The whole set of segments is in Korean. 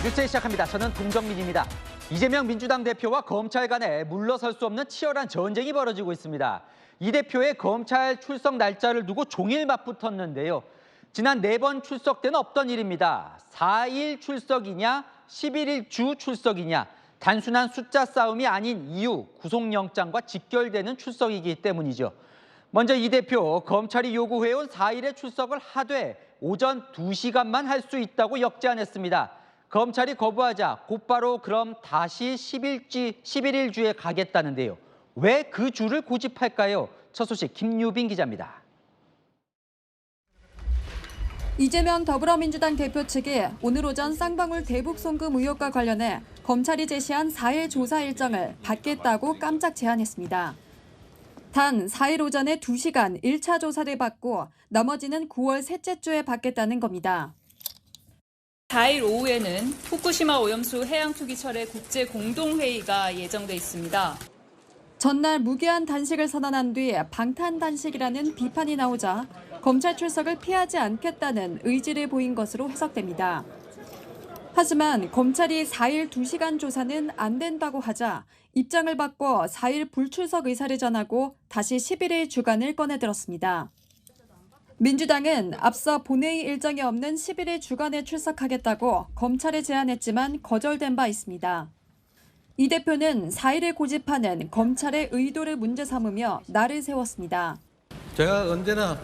뉴스 시작합니다. 저는 동정민입니다. 이재명 민주당 대표와 검찰 간에 물러설 수 없는 치열한 전쟁이 벌어지고 있습니다. 이 대표의 검찰 출석 날짜를 두고 종일 맞붙었는데요. 지난 4번 출석 때는 없던 일입니다. 4일 출석이냐, 11일 주 출석이냐. 단순한 숫자 싸움이 아닌 이유, 구속영장과 직결되는 출석이기 때문이죠. 먼저 이 대표, 검찰이 요구해온 4일의 출석을 하되 오전 2시간만 할 수 있다고 역제안했습니다. 검찰이 거부하자 곧바로 그럼 다시 11일 주에 가겠다는데요. 왜 그 주를 고집할까요? 첫 소식 김유빈 기자입니다. 이재명 더불어민주당 대표 측이 오늘 오전 쌍방울 대북 송금 의혹과 관련해 검찰이 제시한 4일 조사 일정을 받겠다고 깜짝 제안했습니다. 단 4일 오전에 2시간 1차 조사를 받고 나머지는 9월 셋째 주에 받겠다는 겁니다. 4일 오후에는 후쿠시마 오염수 해양 투기철의 국제 공동회의가 예정돼 있습니다. 전날 무기한 단식을 선언한 뒤 방탄 단식이라는 비판이 나오자 검찰 출석을 피하지 않겠다는 의지를 보인 것으로 해석됩니다. 하지만 검찰이 4일 2시간 조사는 안 된다고 하자 입장을 바꿔 4일 불출석 의사를 전하고 다시 11일 주간을 꺼내들었습니다. 민주당은 앞서 본회의 일정이 없는 11일 주간에 출석하겠다고 검찰에 제안했지만 거절된 바 있습니다. 이 대표는 4일을 고집하는 검찰의 의도를 문제 삼으며 날을 세웠습니다. 제가 언제나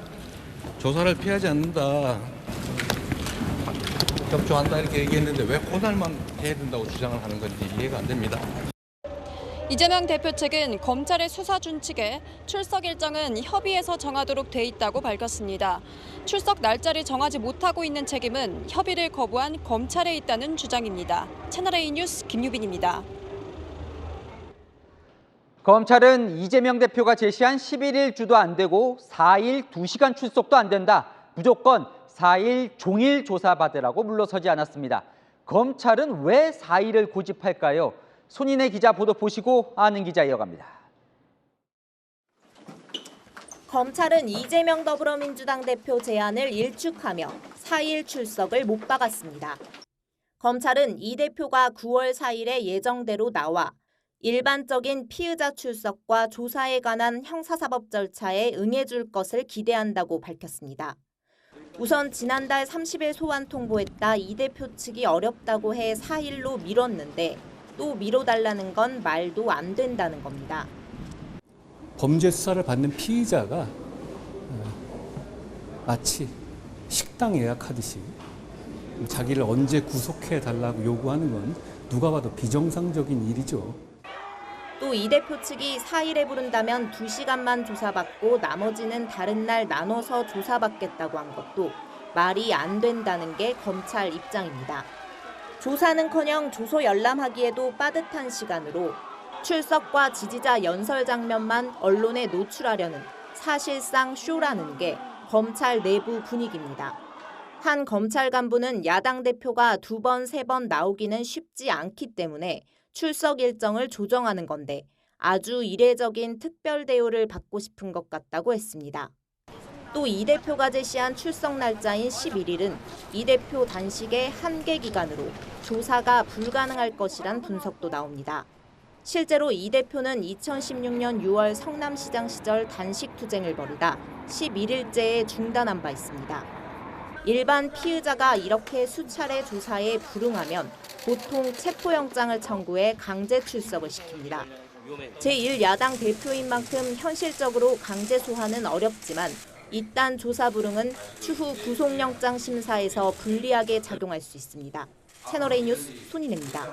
조사를 피하지 않는다, 협조한다 이렇게 얘기했는데 왜 그날만 해야 된다고 주장을 하는 건지 이해가 안 됩니다. 이재명 대표 측은 검찰의 수사 준칙에 출석 일정은 협의해서 정하도록 돼 있다고 밝혔습니다. 출석 날짜를 정하지 못하고 있는 책임은 협의를 거부한 검찰에 있다는 주장입니다. 채널A 뉴스 김유빈입니다. 검찰은 이재명 대표가 제시한 11일 주도 안 되고 4일 2시간 출석도 안 된다. 무조건 4일 종일 조사받으라고 물러서지 않았습니다. 검찰은 왜 4일을 고집할까요? 손인혜 기자 보도 보시고 아는 기자 이어갑니다. 검찰은 이재명 더불어민주당 대표 제안을 일축하며 4일 출석을 못 박았습니다. 검찰은 이 대표가 9월 4일에 예정대로 나와 일반적인 피의자 출석과 조사에 관한 형사사법 절차에 응해줄 것을 기대한다고 밝혔습니다. 우선 지난달 30일 소환 통보했다 이 대표 측이 어렵다고 해 4일로 미뤘는데 또 미뤄달라는 건 말도 안 된다는 겁니다. 범죄 수사를 받는 피의자가 마치 식당 예약하듯이 자기를 언제 구속해달라고 요구하는 건 누가 봐도 비정상적인 일이죠. 또 이 대표 측이 4일에 부른다면 2시간만 조사받고 나머지는 다른 날 나눠서 조사받겠다고 한 것도 말이 안 된다는 게 검찰 입장입니다. 조사는커녕 조소 열람하기에도 빠듯한 시간으로 출석과 지지자 연설 장면만 언론에 노출하려는 사실상 쇼라는 게 검찰 내부 분위기입니다. 한 검찰 간부는 야당 대표가 2번, 3번 나오기는 쉽지 않기 때문에 출석 일정을 조정하는 건데 아주 이례적인 특별 대우를 받고 싶은 것 같다고 했습니다. 또 이 대표가 제시한 출석 날짜인 11일은 이 대표 단식의 한계 기간으로 조사가 불가능할 것이란 분석도 나옵니다. 실제로 이 대표는 2016년 6월 성남시장 시절 단식 투쟁을 벌이다 11일째에 중단한 바 있습니다. 일반 피의자가 이렇게 수차례 조사에 불응하면 보통 체포영장을 청구해 강제 출석을 시킵니다. 제1야당 대표인 만큼 현실적으로 강제 소환은 어렵지만 이딴 조사 불응은 추후 구속영장 심사에서 불리하게 작용할 수 있습니다. 채널A 뉴스 손인혜입니다.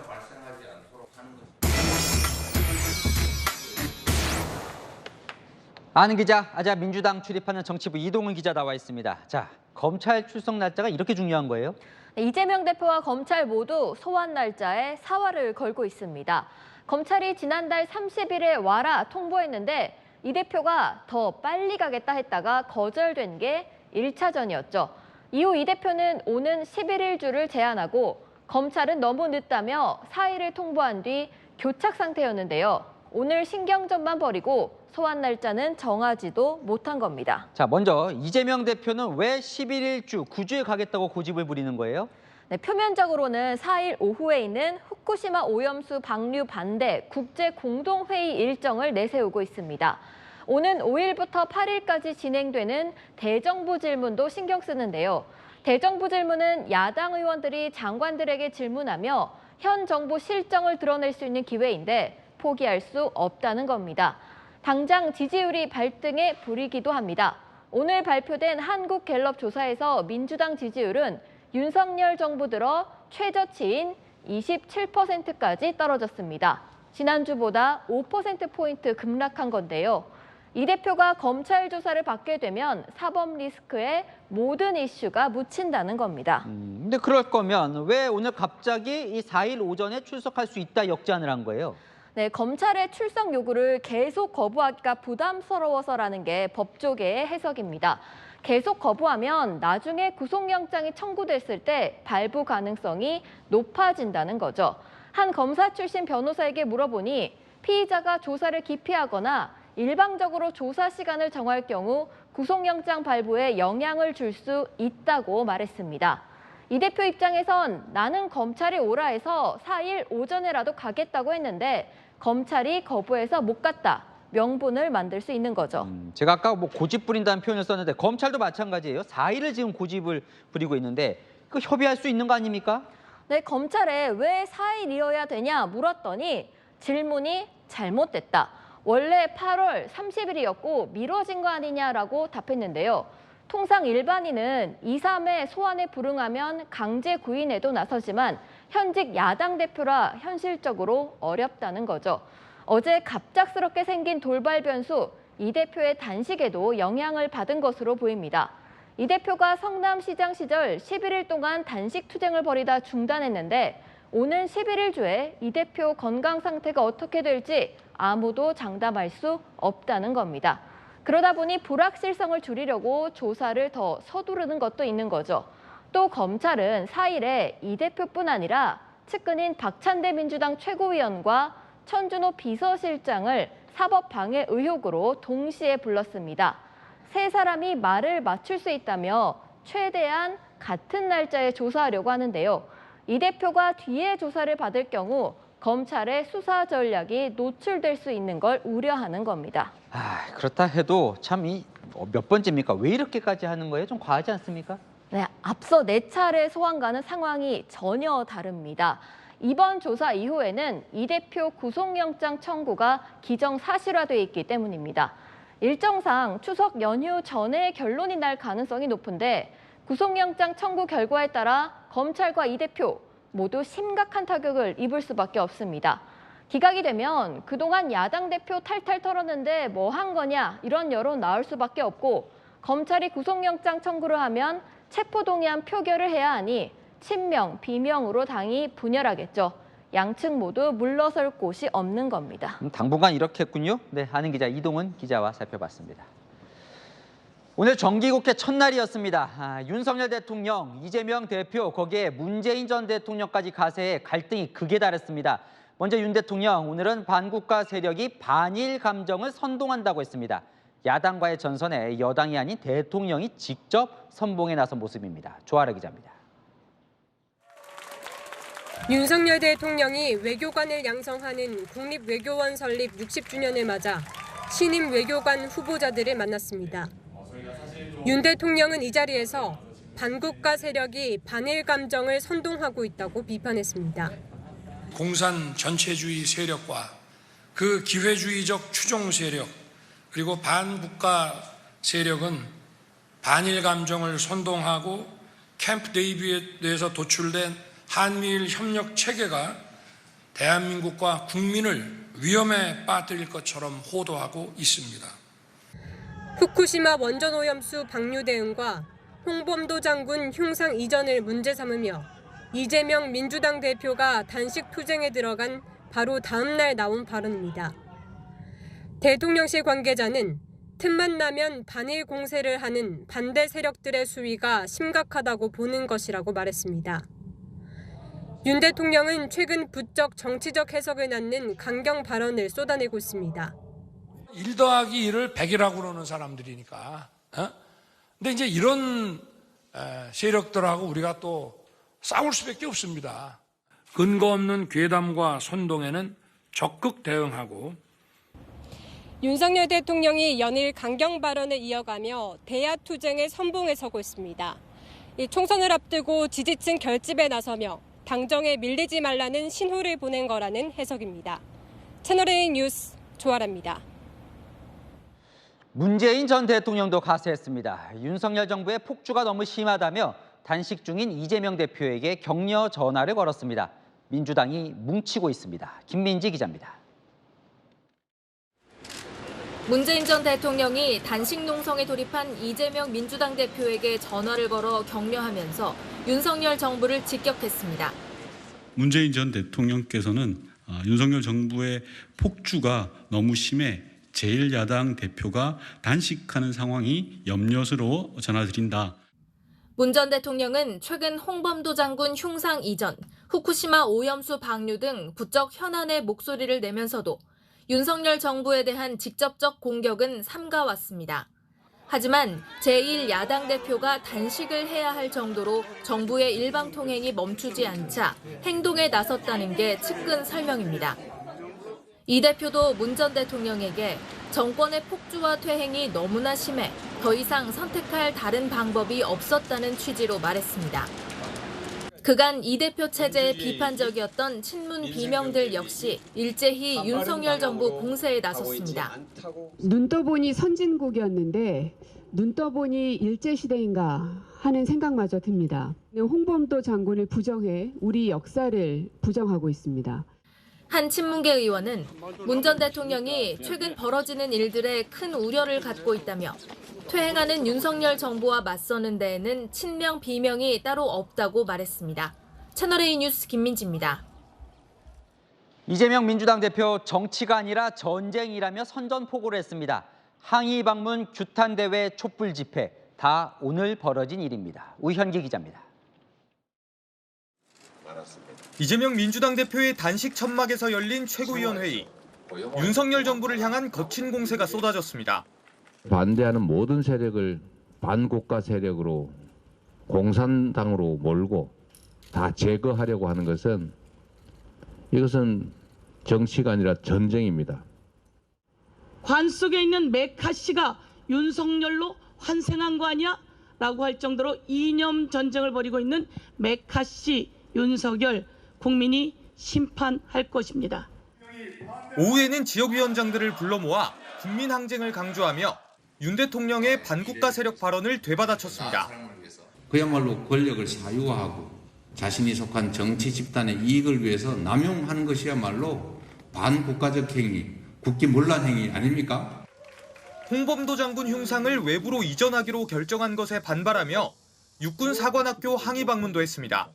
아는 기자, 민주당 출입하는 정치부 이동훈 기자 나와 있습니다. 자, 검찰 출석 날짜가 이렇게 중요한 거예요? 이재명 대표와 검찰 모두 소환 날짜에 사활을 걸고 있습니다. 검찰이 지난달 30일에 와라 통보했는데 이 대표가 더 빨리 가겠다 했다가 거절된 게 1차전이었죠. 이후 이 대표는 오는 11일 주를 제안하고 검찰은 너무 늦다며 4일을 통보한 뒤 교착 상태였는데요. 오늘 신경전만 벌이고 소환 날짜는 정하지도 못한 겁니다. 자, 먼저 이재명 대표는 왜 11일 주 9주에 가겠다고 고집을 부리는 거예요? 네, 표면적으로는 4일 오후에 있는 후쿠시마 오염수 방류 반대 국제 공동회의 일정을 내세우고 있습니다. 오는 5일부터 8일까지 진행되는 대정부 질문도 신경 쓰는데요. 대정부 질문은 야당 의원들이 장관들에게 질문하며 현 정부 실정을 드러낼 수 있는 기회인데 포기할 수 없다는 겁니다. 당장 지지율이 발등에 불이기도 합니다. 오늘 발표된 한국갤럽 조사에서 민주당 지지율은 윤석열 정부 들어 최저치인 27%까지 떨어졌습니다. 지난주보다 5%포인트 급락한 건데요. 이 대표가 검찰 조사를 받게 되면 사법 리스크에 모든 이슈가 묻힌다는 겁니다. 근데 그럴 거면 왜 오늘 갑자기 이 4일 오전에 출석할 수 있다 역제안을 한 거예요? 네, 검찰의 출석 요구를 계속 거부하기가 부담스러워서라는 게 법조계의 해석입니다. 계속 거부하면 나중에 구속영장이 청구됐을 때 발부 가능성이 높아진다는 거죠. 한 검사 출신 변호사에게 물어보니 피의자가 조사를 기피하거나 일방적으로 조사 시간을 정할 경우 구속영장 발부에 영향을 줄 수 있다고 말했습니다. 이 대표 입장에선 나는 검찰이 오라 해서 4일 오전에라도 가겠다고 했는데 검찰이 거부해서 못 갔다. 명분을 만들 수 있는 거죠. 제가 아까 뭐 고집 부린다는 표현을 썼는데 검찰도 마찬가지예요. 4일을 지금 고집을 부리고 있는데 그 협의할 수 있는 거 아닙니까? 네, 검찰에 왜 4일이어야 되냐 물었더니 질문이 잘못됐다. 원래 8월 30일이었고 미뤄진 거 아니냐라고 답했는데요. 통상 일반인은 2, 3회 소환에 불응하면 강제 구인에도 나서지만 현직 야당 대표라 현실적으로 어렵다는 거죠. 어제 갑작스럽게 생긴 돌발 변수, 이 대표의 단식에도 영향을 받은 것으로 보입니다. 이 대표가 성남시장 시절 11일 동안 단식 투쟁을 벌이다 중단했는데 오는 11일 주에 이 대표 건강 상태가 어떻게 될지 아무도 장담할 수 없다는 겁니다. 그러다 보니 불확실성을 줄이려고 조사를 더 서두르는 것도 있는 거죠. 또 검찰은 4일에 이 대표뿐 아니라 측근인 박찬대 민주당 최고위원과 천준호 비서실장을 사법방해 의혹으로 동시에 불렀습니다. 세 사람이 말을 맞출 수 있다며 최대한 같은 날짜에 조사하려고 하는데요. 이 대표가 뒤에 조사를 받을 경우 검찰의 수사 전략이 노출될 수 있는 걸 우려하는 겁니다. 그렇다 해도 참 몇 번째입니까? 왜 이렇게까지 하는 거예요? 좀 과하지 않습니까? 네, 앞서 4차례 소환과는 상황이 전혀 다릅니다. 이번 조사 이후에는 이 대표 구속영장 청구가 기정사실화돼 있기 때문입니다. 일정상 추석 연휴 전에 결론이 날 가능성이 높은데 구속영장 청구 결과에 따라 검찰과 이 대표 모두 심각한 타격을 입을 수밖에 없습니다. 기각이 되면 그동안 야당 대표 탈탈 털었는데 뭐 한 거냐 이런 여론 나올 수밖에 없고 검찰이 구속영장 청구를 하면 체포동의안 표결을 해야 하니 친명, 비명으로 당이 분열하겠죠. 양측 모두 물러설 곳이 없는 겁니다. 당분간 이렇겠군요. 네, 아는 기자 이동훈 기자와 살펴봤습니다. 오늘 정기국회 첫날이었습니다. 윤석열 대통령, 이재명 대표, 거기에 문재인 전 대통령까지 가세해 갈등이 극에 달했습니다. 먼저 윤 대통령, 오늘은 반국가 세력이 반일 감정을 선동한다고 했습니다. 야당과의 전선에 여당이 아닌 대통령이 직접 선봉에 나선 모습입니다. 조아라 기자입니다. 윤석열 대통령이 외교관을 양성하는 국립외교원 설립 60주년을 맞아 신임 외교관 후보자들을 만났습니다. 윤 대통령은 이 자리에서 반국가 세력이 반일 감정을 선동하고 있다고 비판했습니다. 공산 전체주의 세력과 그 기회주의적 추종 세력 그리고 반국가 세력은 반일 감정을 선동하고 캠프 데이비드에서 도출된 한미일 협력 체계가 대한민국과 국민을 위험에 빠뜨릴 것처럼 호도하고 있습니다. 후쿠시마 원전 오염수 방류 대응과 홍범도 장군 흉상 이전을 문제 삼으며 이재명 민주당 대표가 단식 투쟁에 들어간 바로 다음 날 나온 발언입니다. 대통령실 관계자는 틈만 나면 반일 공세를 하는 반대 세력들의 수위가 심각하다고 보는 것이라고 말했습니다. 윤 대통령은 최근 부쩍 정치적 해석을 낳는 강경 발언을 쏟아내고 있습니다. 1 더하기 1을 100이라고 그러는 사람들이니까. 근데 이제 이런 세력들하고 우리가 또 싸울 수밖에 없습니다. 근거 없는 괴담과 선동에는 적극 대응하고 윤석열 대통령이 연일 강경 발언을 이어가며 대야 투쟁의 선봉에 서고 있습니다. 이 총선을 앞두고 지지층 결집에 나서며 당정에 밀리지 말라는 신호를 보낸 거라는 해석입니다. 채널A 뉴스 조아라입니다. 문재인 전 대통령도 가세했습니다. 윤석열 정부의 폭주가 너무 심하다며 단식 중인 이재명 대표에게 격려 전화를 걸었습니다. 민주당이 뭉치고 있습니다. 김민지 기자입니다. 문재인 전 대통령이 단식 농성에 돌입한 이재명 민주당 대표에게 전화를 걸어 격려하면서 윤석열 정부를 직격했습니다. 문재인 전 대통령께서는 윤석열 정부의 폭주가 너무 심해 제1야당 대표가 단식하는 상황이 염려스러워 전화드린다. 문 전 대통령은 최근 홍범도 장군 흉상 이전, 후쿠시마 오염수 방류 등 부쩍 현안의 목소리를 내면서도 윤석열 정부에 대한 직접적 공격은 삼가왔습니다. 하지만 제1야당 대표가 단식을 해야 할 정도로 정부의 일방통행이 멈추지 않자 행동에 나섰다는 게 측근 설명입니다. 이 대표도 문 전 대통령에게 정권의 폭주와 퇴행이 너무나 심해 더 이상 선택할 다른 방법이 없었다는 취지로 말했습니다. 그간 이 대표 체제에 비판적이었던 친문 비명들 역시 일제히 윤석열 정부 공세에 나섰습니다. 눈 떠보니 선진국이었는데 눈 떠보니 일제시대인가 하는 생각마저 듭니다. 홍범도 장군을 부정해 우리 역사를 부정하고 있습니다. 한 친문계 의원은 문 전 대통령이 최근 벌어지는 일들에 큰 우려를 갖고 있다며 퇴행하는 윤석열 정부와 맞서는 데에는 친명 비명이 따로 없다고 말했습니다. 채널A 뉴스 김민지입니다. 이재명 민주당 대표 정치가 아니라 전쟁이라며 선전포고를 했습니다. 항의 방문, 규탄 대회, 촛불 집회 다 오늘 벌어진 일입니다. 우현기 기자입니다. 이재명 민주당 대표의 단식 천막에서 열린 최고위원회의. 윤석열 정부를 향한 거친 공세가 쏟아졌습니다. 반대하는 모든 세력을 반국가 세력으로 공산당으로 몰고 다 제거하려고 하는 것은 이것은 정치가 아니라 전쟁입니다. 관 속에 있는 메카시가 윤석열로 환생한 거 아니야? 라고 할 정도로 이념 전쟁을 벌이고 있는 메카시 윤석열 국민이 심판할 것입니다. 오후에는 지역위원장들을 불러 모아 국민항쟁을 강조하며 윤 대통령의 반국가 세력 발언을 되받아쳤습니다. 그야말로 권력을 사유화하고 자신이 속한 정치 집단의 이익을 위해서 남용하는 것이야말로 반국가적 행위, 국기문란 행위 아닙니까? 홍범도 장군 흉상을 외부로 이전하기로 결정한 것에 반발하며 육군 사관학교 항의 방문도 했습니다.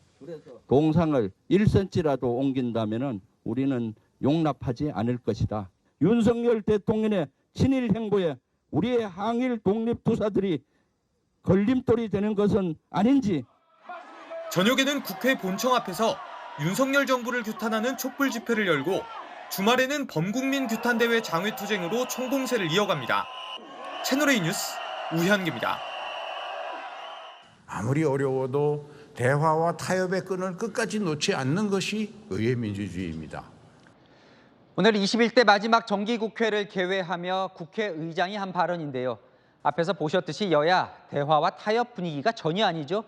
동상을 1cm라도 옮긴다면 우리는 용납하지 않을 것이다. 윤석열 대통령의 친일 행보에 우리의 항일 독립투사들이 걸림돌이 되는 것은 아닌지. 저녁에는 국회 본청 앞에서 윤석열 정부를 규탄하는 촛불 집회를 열고 주말에는 범국민 규탄대회 장외투쟁으로 총공세를 이어갑니다. 채널A 뉴스 우현기입니다. 아무리 어려워도 대화와 타협의 끈을 끝까지 놓지 않는 것이 의회 민주주의입니다. 오늘 21대 마지막 정기국회를 개회하며 국회의장이 한 발언인데요. 앞에서 보셨듯이 여야 대화와 타협 분위기가 전혀 아니죠.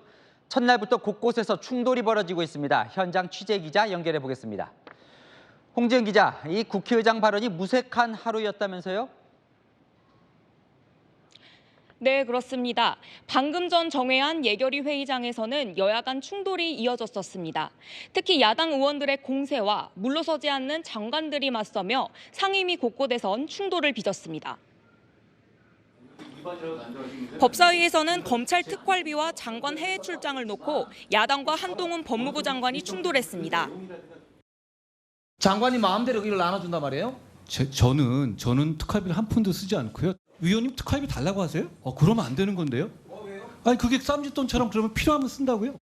첫날부터 곳곳에서 충돌이 벌어지고 있습니다. 현장 취재기자 연결해 보겠습니다. 홍지은 기자, 이 국회의장 발언이 무색한 하루였다면서요? 네, 그렇습니다. 방금 전 정회한 예결위 회의장에서는 여야 간 충돌이 이어졌었습니다. 특히 야당 의원들의 공세와 물러서지 않는 장관들이 맞서며 상임위 곳곳에선 충돌을 빚었습니다. 법사위에서는 검찰 특활비와 장관 해외 출장을 놓고 야당과 한동훈 법무부 장관이 충돌했습니다. 장관이 마음대로 일을 나눠준단 말이에요? 저는 특활비를 한 푼도 쓰지 않고요. 위원님 특활비 달라고 하세요? 그러면 안 되는 건데요? 아니 그게 쌈짓돈처럼 그러면 필요하면 쓴다고요?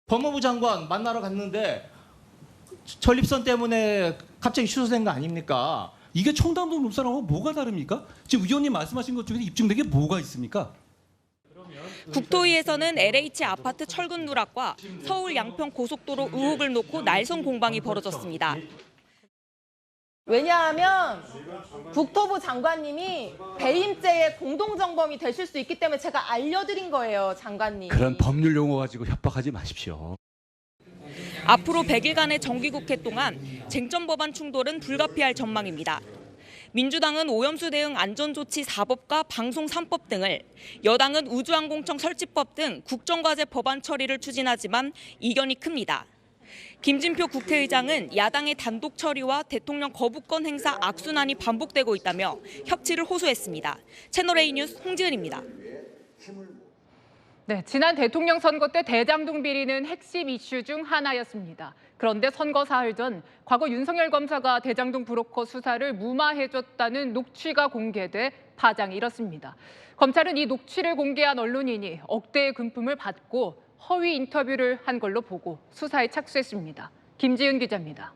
법무부 장관 만나러 갔는데 전립선 때문에 갑자기 취소된 거 아닙니까? 이게 청담동 룸사람하고 뭐가 다릅니까? 지금 위원님 말씀하신 것 중에 입증된 게 뭐가 있습니까? 국토위에서는 LH 아파트 철근 누락과 서울 양평 고속도로 의혹을 놓고 날선 공방이 벌어졌습니다. 왜냐하면 국토부 장관님이 배임죄의 공동정범이 되실 수 있기 때문에 제가 알려드린 거예요, 장관님. 그런 법률 용어 가지고 협박하지 마십시오. 앞으로 100일간의 정기국회 동안 쟁점 법안 충돌은 불가피할 전망입니다. 민주당은 오염수 대응 안전조치 4법과 방송 3법 등을, 여당은 우주항공청 설치법 등 국정과제 법안 처리를 추진하지만 이견이 큽니다. 김진표 국회의장은 야당의 단독 처리와 대통령 거부권 행사 악순환이 반복되고 있다며 협치를 호소했습니다. 채널A 뉴스 홍지은입니다. 네, 지난 대통령 선거 때 대장동 비리는 핵심 이슈 중 하나였습니다. 그런데 선거 사흘 전 과거 윤석열 검사가 대장동 브로커 수사를 무마해줬다는 녹취가 공개돼 파장이 일었습니다. 검찰은 이 녹취를 공개한 언론인이 억대의 금품을 받고 허위 인터뷰를 한 걸로 보고 수사에 착수했습니다. 김지은 기자입니다.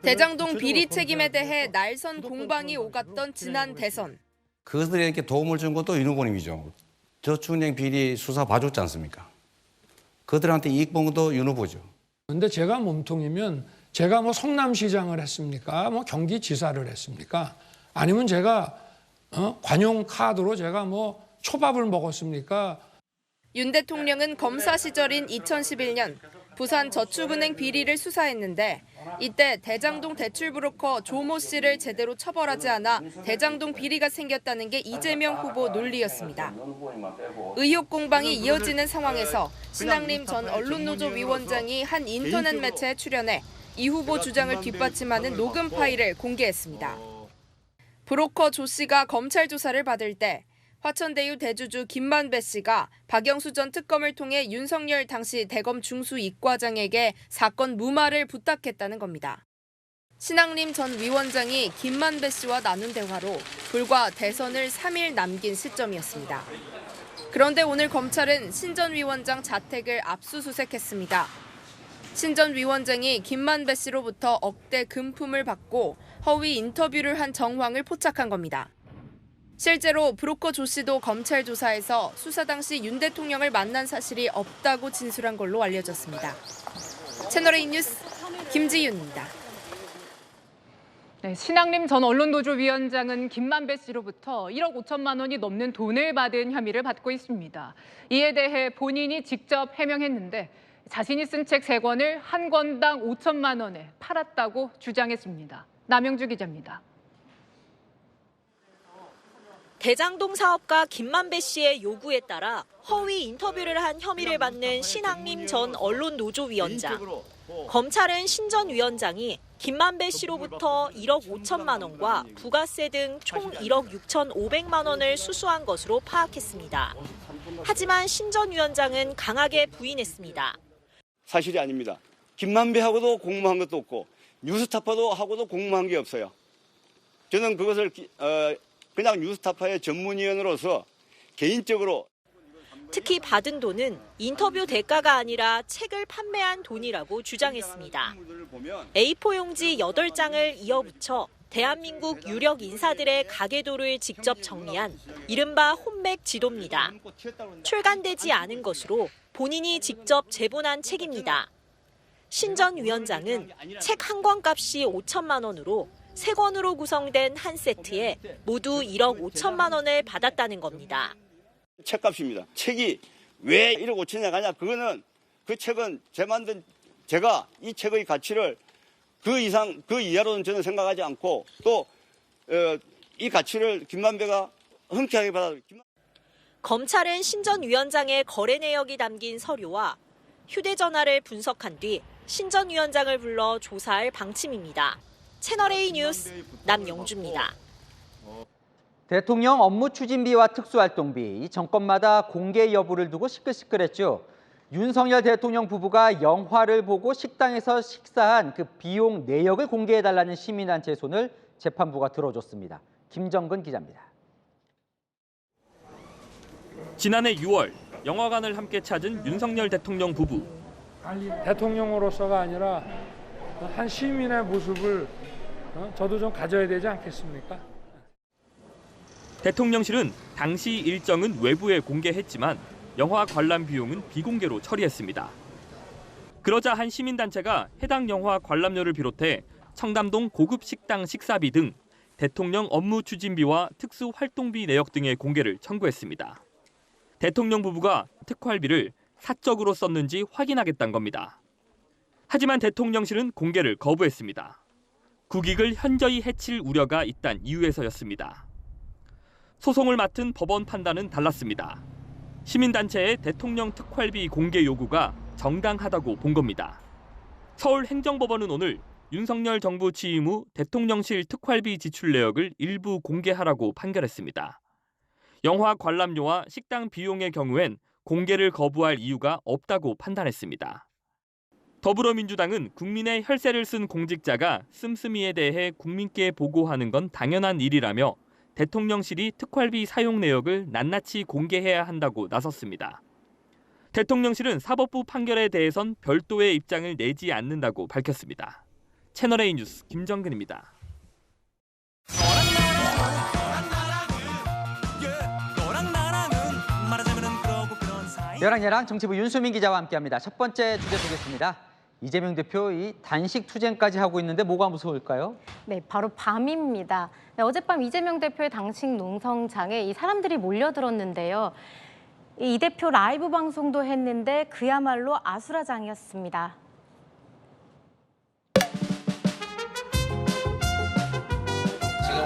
대장동 비리 책임에 대해 날선 공방이 오갔던 지난 대선. 그들에게 도움을 준 것도 윤 후보님이죠. 저축은행 비리 수사 봐줬지 않습니까? 그들한테 이익 본 것도 윤 후보죠. 그런데 제가 몸통이면 제가 뭐 성남시장을 했습니까? 뭐 경기지사를 했습니까? 아니면 제가 관용 카드로 제가 뭐 초밥을 먹었습니까? 윤 대통령은 검사 시절인 2011년 부산 저축은행 비리를 수사했는데 이때 대장동 대출 브로커 조모 씨를 제대로 처벌하지 않아 대장동 비리가 생겼다는 게 이재명 후보 논리였습니다. 의혹 공방이 이어지는 상황에서 신앙림 전 언론노조 위원장이 한 인터넷 매체에 출연해 이 후보 주장을 뒷받침하는 녹음 파일을 공개했습니다. 브로커 조 씨가 검찰 조사를 받을 때 화천대유 대주주 김만배 씨가 박영수 전 특검을 통해 윤석열 당시 대검 중수 이과장에게 사건 무마를 부탁했다는 겁니다. 신앙림 전 위원장이 김만배 씨와 나눈 대화로 불과 대선을 3일 남긴 시점이었습니다. 그런데 오늘 검찰은 신 전 위원장 자택을 압수수색했습니다. 신 전 위원장이 김만배 씨로부터 억대 금품을 받고 허위 인터뷰를 한 정황을 포착한 겁니다. 실제로 브로커 조 씨도 검찰 조사에서 수사 당시 윤 대통령을 만난 사실이 없다고 진술한 걸로 알려졌습니다. 채널A 뉴스 김지윤입니다. 네, 신앙림 전 언론노조 위원장은 김만배 씨로부터 1억 5천만 원이 넘는 돈을 받은 혐의를 받고 있습니다. 이에 대해 본인이 직접 해명했는데 자신이 쓴 책 3권을 한 권당 5천만 원에 팔았다고 주장했습니다. 남영주 기자입니다. 대장동 사업가 김만배 씨의 요구에 따라 허위 인터뷰를 한 혐의를 받는 신앙림 전 언론노조위원장. 검찰은 신 전 위원장이 김만배 씨로부터 1억 5천만 원과 부가세 등 총 1억 6,500만 원을 수수한 것으로 파악했습니다. 하지만 신 전 위원장은 강하게 부인했습니다. 사실이 아닙니다. 김만배하고도 공모한 것도 없고 뉴스타파도 하고도 공모한 게 없어요. 저는 그것을 그냥 뉴스타파의 전문위원으로서 개인적으로 특히 받은 돈은 인터뷰 대가가 아니라 책을 판매한 돈이라고 주장했습니다. A4 용지 8장을 이어붙여 대한민국 유력 인사들의 가계도를 직접 정리한 이른바 혼맥 지도입니다. 출간되지 않은 것으로 본인이 직접 제본한 책입니다. 신 전 위원장은 책 한 권 값이 5천만 원으로 3권으로 구성된 한 세트에 모두 1억 5천만 원을 받았다는 겁니다. 책값입니다. 책이 왜 1억 5천이나 가냐? 그거는 그 책은 제가 이 책의 가치를 그 이하로는 저는 생각하지 않고 또 이 가치를 김만배가 흔쾌하게 받아. 검찰은 신 전 위원장의 거래 내역이 담긴 서류와 휴대전화를 분석한 뒤 신 전 위원장을 불러 조사할 방침입니다. 채널A 뉴스 남영주입니다. 대통령 업무 추진비와 특수활동비, 이 정권마다 공개 여부를 두고 시끌시끌했죠. 윤석열 대통령 부부가 영화를 보고 식당에서 식사한 그 비용 내역을 공개해달라는 시민단체 손을 재판부가 들어줬습니다. 김정근 기자입니다. 지난해 6월 영화관을 함께 찾은 윤석열 대통령 부부. 대통령으로서가 아니라 한 시민의 모습을 저도 좀 가져야 되지 않겠습니까? 대통령실은 당시 일정은 외부에 공개했지만 영화 관람 비용은 비공개로 처리했습니다. 그러자 한 시민단체가 해당 영화 관람료를 비롯해 청담동 고급 식당 식사비 등 대통령 업무 추진비와 특수활동비 내역 등의 공개를 청구했습니다. 대통령 부부가 특활비를 사적으로 썼는지 확인하겠다는 겁니다. 하지만 대통령실은 공개를 거부했습니다. 국익을 현저히 해칠 우려가 있다는 이유에서였습니다. 소송을 맡은 법원 판단은 달랐습니다. 시민단체의 대통령 특활비 공개 요구가 정당하다고 본 겁니다. 서울행정법원은 오늘 윤석열 정부 취임 후 대통령실 특활비 지출 내역을 일부 공개하라고 판결했습니다. 영화 관람료와 식당 비용의 경우엔 공개를 거부할 이유가 없다고 판단했습니다. 더불어민주당은 국민의 혈세를 쓴 공직자가 씀씀이에 대해 국민께 보고하는 건 당연한 일이라며 대통령실이 특활비 사용 내역을 낱낱이 공개해야 한다고 나섰습니다. 대통령실은 사법부 판결에 대해선 별도의 입장을 내지 않는다고 밝혔습니다. 채널A 뉴스 김정근입니다. 여랑여랑 정치부 윤수민 기자와 함께합니다. 첫 번째 주제 보겠습니다. 이재명 대표 이 단식 투쟁까지 하고 있는데 뭐가 무서울까요? 네, 바로 밤입니다. 네, 어젯밤 이재명 대표의 단식 농성장에 이 사람들이 몰려들었는데요. 이 대표 라이브 방송도 했는데 그야말로 아수라장이었습니다. 지금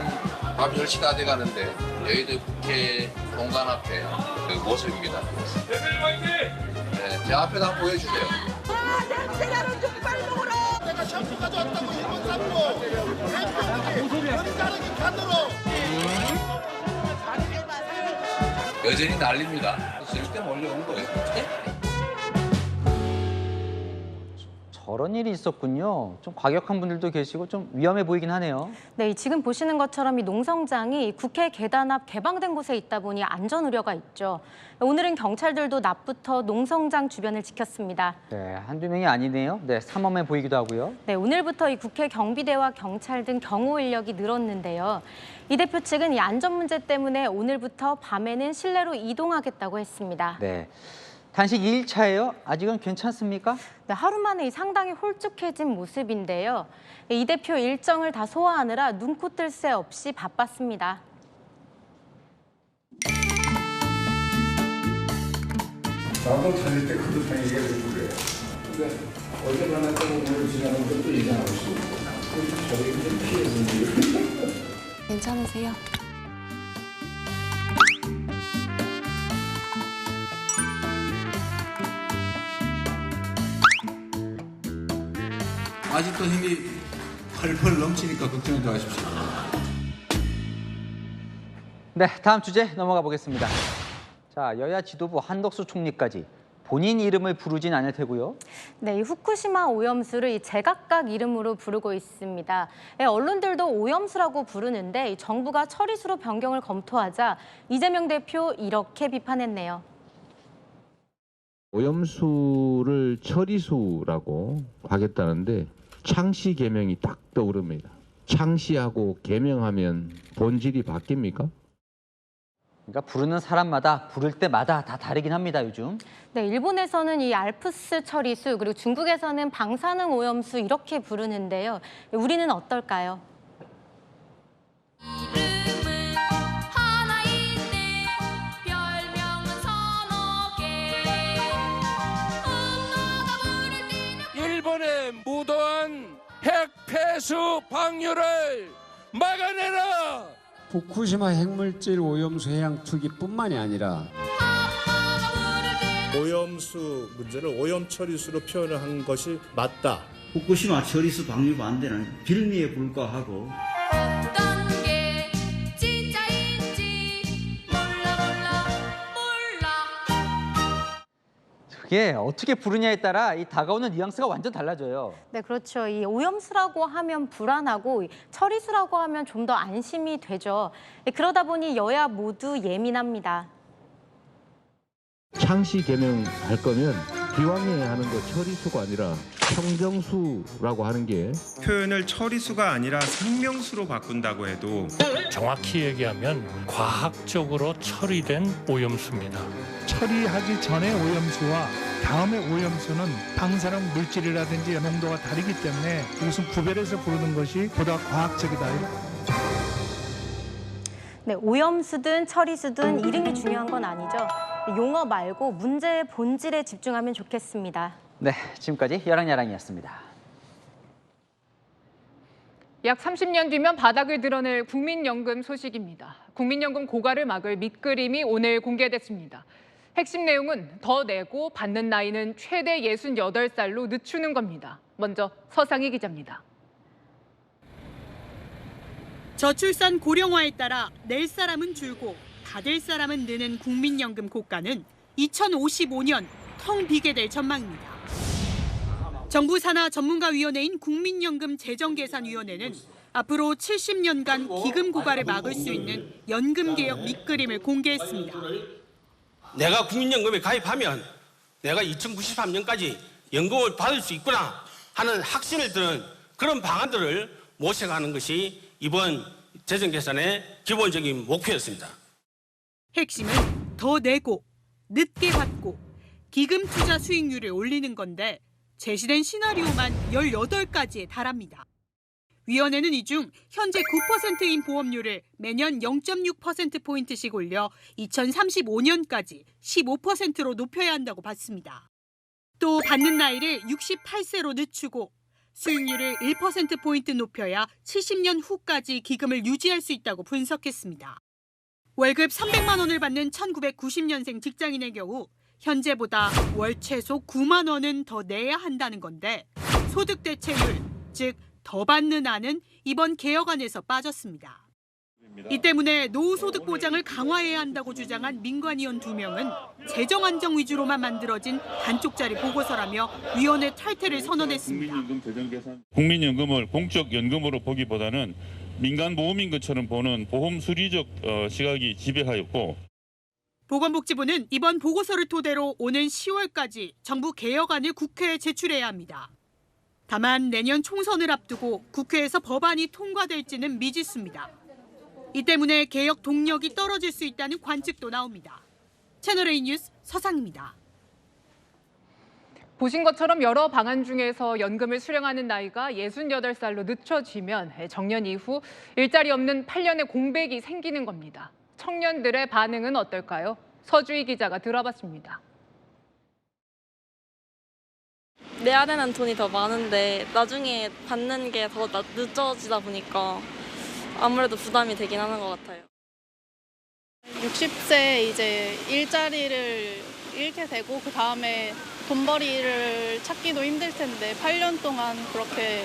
밤 10시 다 돼가는데 여의도 국회 공간 앞에 그 모습입니다. 네, 제 앞에다 한번 보여주세요. 냄새나는 족발목으로 내가 샴푸 가져왔다고 일본 샴푸 자르기 칸으로 여전히 난립니다. 쓸데 몰려온 거예요. 저런 일이 있었군요. 좀 과격한 분들도 계시고 좀 위험해 보이긴 하네요. 네, 지금 보시는 것처럼 이 농성장이 국회 계단 앞 개방된 곳에 있다 보니 안전 우려가 있죠. 오늘은 경찰들도 낮부터 농성장 주변을 지켰습니다. 네, 한두 명이 아니네요. 네, 삼엄해 보이기도 하고요. 네, 오늘부터 이 국회 경비대와 경찰 등 경호 인력이 늘었는데요. 이 대표 측은 이 안전 문제 때문에 오늘부터 밤에는 실내로 이동하겠다고 했습니다. 네. 단식 2일차예요? 아직은 괜찮습니까? 네, 하루 만에 상당히 홀쭉해진 모습인데요. 이 대표 일정을 다 소화하느라 눈코 뜰 새 없이 바빴습니다. 나도 다닐 때 그렇다는 얘기가 좀 그래요. 근데 어제 만났다고 오늘 지나는 것도 이상할 수 있고 저게 좀 피해서 괜찮으세요? 아직도 힘이 펄펄 넘치니까 걱정하지 마십시오. 네, 다음 주제 넘어가 보겠습니다. 자, 여야 지도부 한덕수 총리까지 본인 이름을 부르진 않을 테고요. 네, 이 후쿠시마 오염수를 이 제각각 이름으로 부르고 있습니다. 네, 언론들도 오염수라고 부르는데 이 정부가 처리수로 변경을 검토하자 이재명 대표 이렇게 비판했네요. 오염수를 처리수라고 하겠다는데 창시 개명이 딱 떠오릅니다. 창시하고 개명하면 본질이 바뀝니까? 그러니까 부르는 사람마다 부를 때마다 다 다르긴 합니다, 요즘. 네, 일본에서는 이 알프스 처리수 그리고 중국에서는 방사능 오염수 이렇게 부르는데요. 우리는 어떨까요? 일본의 무도한 핵 폐수 방류를 막아내라! 후쿠시마 핵물질 오염수 해양 투기뿐만이 아니라 오염수 문제를 오염 처리수로 표현을 한 것이 맞다. 후쿠시마 처리수 방류 반대는 빌미에 불과하고 어떤 게 진짜인지 몰라. 그게 어떻게 부르냐에 따라 이 다가오는 뉘앙스가 완전 달라져요. 네, 그렇죠. 이 오염수라고 하면 불안하고 처리수라고 하면 좀 더 안심이 되죠. 그러다 보니 여야 모두 예민합니다. 창시 개명할 거면 기왕에 하는 거 처리수가 아니라 청정수라고 하는 게 표현을 처리수가 아니라 생명수로 바꾼다고 해도 정확히 얘기하면 과학적으로 처리된 오염수입니다. 처리하기 전에 오염수와 다음에 오염수는 방사능 물질이라든지 농도가 다르기 때문에 이것은 구별해서 부르는 것이 보다 과학적이다. 네, 오염수든 처리수든 이름이 중요한 건 아니죠. 용어 말고 문제의 본질에 집중하면 좋겠습니다. 네, 지금까지 야랑야랑이었습니다. 약 30년 뒤면 바닥을 드러낼 국민연금 소식입니다. 국민연금 고갈을 막을 밑그림이 오늘 공개됐습니다. 핵심 내용은 더 내고 받는 나이는 최대 68살로 늦추는 겁니다. 먼저 서상희 기자입니다. 저출산 고령화에 따라 낼 사람은 줄고 받을 사람은 느는 국민연금 고가는 2055년 텅 비게 될 전망입니다. 정부 산하 전문가위원회인 국민연금 재정계산위원회는 앞으로 70년간 기금 고갈을 막을 수 있는 연금개혁 밑그림을 공개했습니다. 내가 국민연금에 가입하면 내가 2093년까지 연금을 받을 수 있구나 하는 확신을 드는 그런 방안들을 모색하는 것이 이번 재정계산의 기본적인 목표였습니다. 핵심은 더 내고 늦게 받고 기금 투자 수익률을 올리는 건데 제시된 시나리오만 18가지에 달합니다. 위원회는 이 중 현재 9%인 보험료를 매년 0.6%포인트씩 올려 2035년까지 15%로 높여야 한다고 봤습니다. 또 받는 나이를 68세로 늦추고 수익률을 1%포인트 높여야 70년 후까지 기금을 유지할 수 있다고 분석했습니다. 월급 300만 원을 받는 1990년생 직장인의 경우 현재보다 월 최소 9만 원은 더 내야 한다는 건데 소득 대체율, 즉 더 받는 안은 이번 개혁안에서 빠졌습니다. 이 때문에 노후소득 보장을 강화해야 한다고 주장한 민관위원 2명은 재정 안정 위주로만 만들어진 단쪽짜리 보고서라며 위원회 탈퇴를 선언했습니다. 국민연금을 공적 연금으로 보기보다는 민간 보험인 것처럼 보는 보험 수리적 시각이 지배하였고 보건복지부는 이번 보고서를 토대로 오는 10월까지 정부 개혁안을 국회에 제출해야 합니다. 다만 내년 총선을 앞두고 국회에서 법안이 통과될지는 미지수입니다. 이 때문에 개혁 동력이 떨어질 수 있다는 관측도 나옵니다. 채널A 뉴스 서상입니다. 보신 것처럼 여러 방안 중에서 연금을 수령하는 나이가 68살로 늦춰지면 정년 이후 일자리 없는 8년의 공백이 생기는 겁니다. 청년들의 반응은 어떨까요? 서주희 기자가 들어봤습니다. 내야 되는 돈이 더 많은데 나중에 받는 게 더 늦어지다 보니까 아무래도 부담이 되긴 하는 것 같아요. 60세 이제 일자리를 잃게 되고 그 다음에 돈벌이를 찾기도 힘들 텐데 8년 동안 그렇게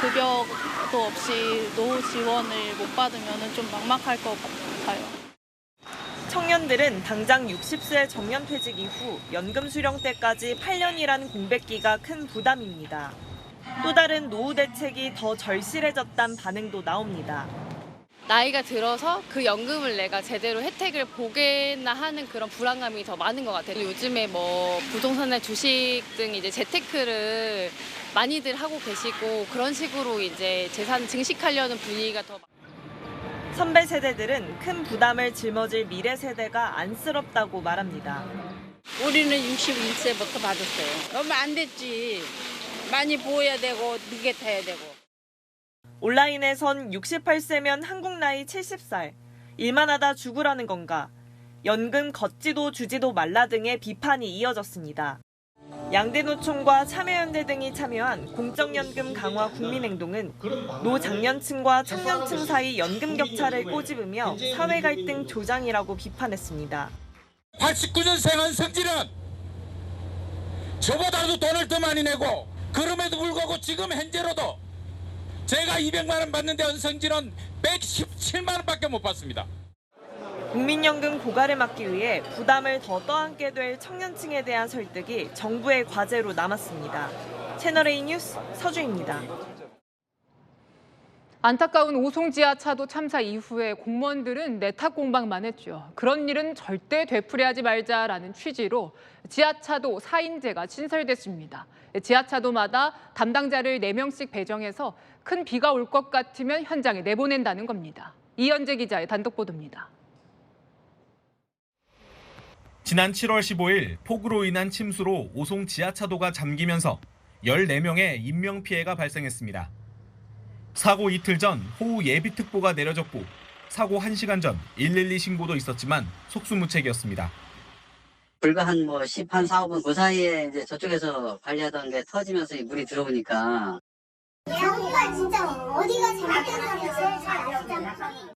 급여도 없이 노후 지원을 못 받으면 좀 막막할 것 같아요. 청년들은 당장 60세 정년퇴직 이후 연금 수령 때까지 8년이란 공백기가 큰 부담입니다. 또 다른 노후 대책이 더 절실해졌다는 반응도 나옵니다. 나이가 들어서 그 연금을 내가 제대로 혜택을 보겠나 하는 그런 불안감이 더 많은 것 같아요. 요즘에 뭐 부동산이나 주식 등 이제 재테크를 많이들 하고 계시고 그런 식으로 이제 재산 증식하려는 분위기가 더 선배 세대들은 큰 부담을 짊어질 미래 세대가 안쓰럽다고 말합니다. 우리는 61세부터 받았어요. 너무 안 됐지. 많이 보여야 되고 늦게 타야 되고. 온라인에선 68세면 한국 나이 70살, 일만 하다 죽으라는 건가, 연금 걷지도 주지도 말라 등의 비판이 이어졌습니다. 양대노총과 참여연대 등이 참여한 공적연금 강화 국민행동은 노장년층과 청년층 사이 연금 격차를 꼬집으며 사회 갈등 조장이라고 비판했습니다. 89년생 한성진은 저보다도 돈을 더 많이 내고 그럼에도 불구하고 지금 현재로도 제가 200만 원 받는데 한성진은 117만 원밖에 못 받습니다. 국민연금 고갈을 막기 위해 부담을 더 떠안게 될 청년층에 대한 설득이 정부의 과제로 남았습니다. 채널A 뉴스 서주입니다. 안타까운 오송 지하차도 참사 이후에 공무원들은 내탁 공방만 했죠. 그런 일은 절대 되풀이하지 말자라는 취지로 지하차도 4인제가 신설됐습니다. 지하차도마다 담당자를 4명씩 배정해서 큰 비가 올 것 같으면 현장에 내보낸다는 겁니다. 이현재 기자의 단독 보도입니다. 지난 7월 15일 폭우로 인한 침수로 오송 지하차도가 잠기면서 14명의 인명피해가 발생했습니다. 사고 이틀 전 호우 예비특보가 내려졌고 사고 1시간 전 112 신고도 있었지만 속수무책이었습니다. 불과 한 4, 5분 그 사이에 이제 저쪽에서 관리하던 게 터지면서 물이 들어오니까 경우가 진짜 어디가 잘못됐는지 제일 잘 알잖아.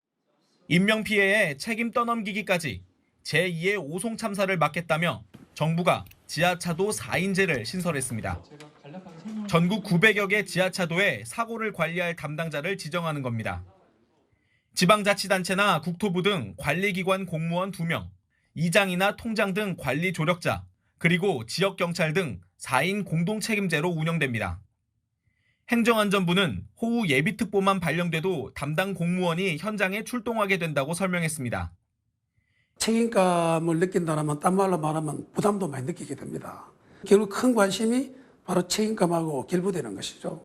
인명피해에 책임 떠넘기기까지 제2의 오송 참사를 막겠다며 정부가 지하차도 4인제를 신설했습니다. 전국 900여 개 지하차도에 사고를 관리할 담당자를 지정하는 겁니다. 지방자치단체나 국토부 등 관리기관 공무원 2명, 이장이나 통장 등 관리 조력자, 그리고 지역경찰 등 4인 공동책임제로 운영됩니다. 행정안전부는 호우 예비특보만 발령돼도 담당 공무원이 현장에 출동하게 된다고 설명했습니다. 책임감을 느낀다면 딴 말로 말하면 부담도 많이 느끼게 됩니다. 결국 큰 관심이 바로 책임감하고 결부되는 것이죠.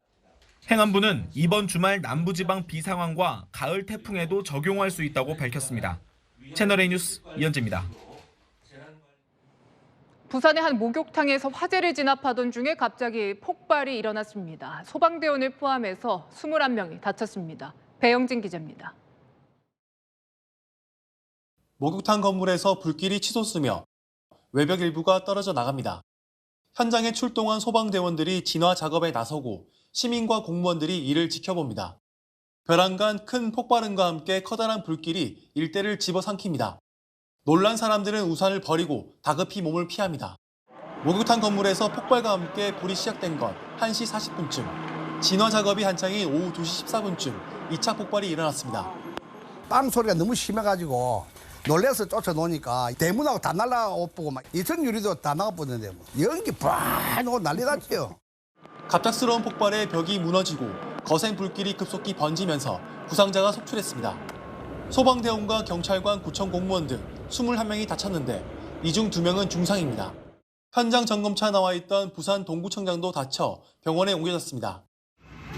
행안부는 이번 주말 남부지방 비 상황과 가을 태풍에도 적용할 수 있다고 밝혔습니다. 채널A 뉴스 이현재입니다. 부산의 한 목욕탕에서 화재를 진압하던 중에 갑자기 폭발이 일어났습니다. 소방대원을 포함해서 21명이 다쳤습니다. 배영진 기자입니다. 목욕탕 건물에서 불길이 치솟으며 외벽 일부가 떨어져 나갑니다. 현장에 출동한 소방대원들이 진화 작업에 나서고 시민과 공무원들이 이를 지켜봅니다. 벼랑간 큰 폭발음과 함께 커다란 불길이 일대를 집어삼킵니다. 놀란 사람들은 우산을 버리고 다급히 몸을 피합니다. 목욕탕 건물에서 폭발과 함께 불이 시작된 건 1시 40분쯤, 진화 작업이 한창인 오후 2시 14분쯤 2차 폭발이 일어났습니다. 빵 소리가 너무 심해가지고 놀래서 쫓아놓으니까 대문하고 다 날라오고 막 2층 유리도 다 나가버렸는데 연기 팍 나고 난리 났죠. 갑작스러운 폭발에 벽이 무너지고 거센 불길이 급속히 번지면서 부상자가 속출했습니다. 소방대원과 경찰관, 구청 공무원 등 21명이 다쳤는데 이 중 2명은 중상입니다. 현장 점검차 나와 있던 부산 동구청장도 다쳐 병원에 옮겨졌습니다.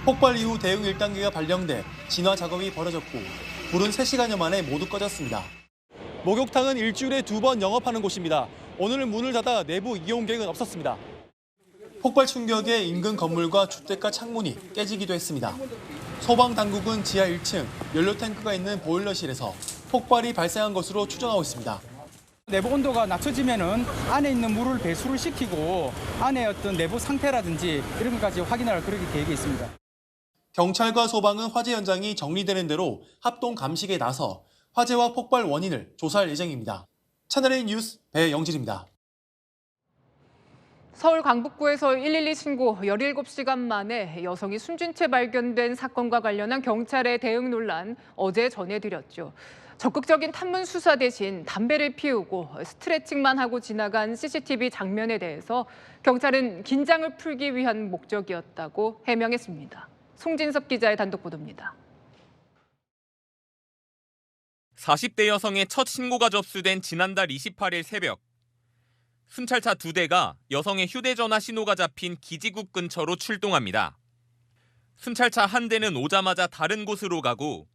폭발 이후 대응 1단계가 발령돼 진화 작업이 벌어졌고 불은 3시간여 만에 모두 꺼졌습니다. 목욕탕은 일주일에 2번 영업하는 곳입니다. 오늘 문을 닫아 내부 이용 계획은 없었습니다. 폭발 충격에 인근 건물과 주택가 창문이 깨지기도 했습니다. 소방당국은 지하 1층 연료 탱크가 있는 보일러실에서 폭발이 발생한 것으로 추정하고 있습니다. 내부 온도가 낮춰지면은 안에 있는 물을 배수를 시키고 안에 어떤 내부 상태라든지 이런 것까지 확인할 그런 계획이 있습니다. 경찰과 소방은 화재 현장이 정리되는 대로 합동 감식에 나서 화재와 폭발 원인을 조사할 예정입니다. 채널A 뉴스 배영진입니다. 서울 강북구에서 112 신고 17시간 만에 여성이 숨진 채 발견된 사건과 관련한 경찰의 대응 논란 어제 전해드렸죠. 적극적인 탐문 수사 대신 담배를 피우고 스트레칭만 하고 지나간 CCTV 장면에 대해서 경찰은 긴장을 풀기 위한 목적이었다고 해명했습니다. 송진섭 기자의 단독 보도입니다. 40대 여성의 첫 신고가 접수된 지난달 28일 새벽. 순찰차 2대가 여성의 휴대전화 신호가 잡힌 기지국 근처로 출동합니다. 순찰차 한 대는 오자마자 다른 곳으로 가고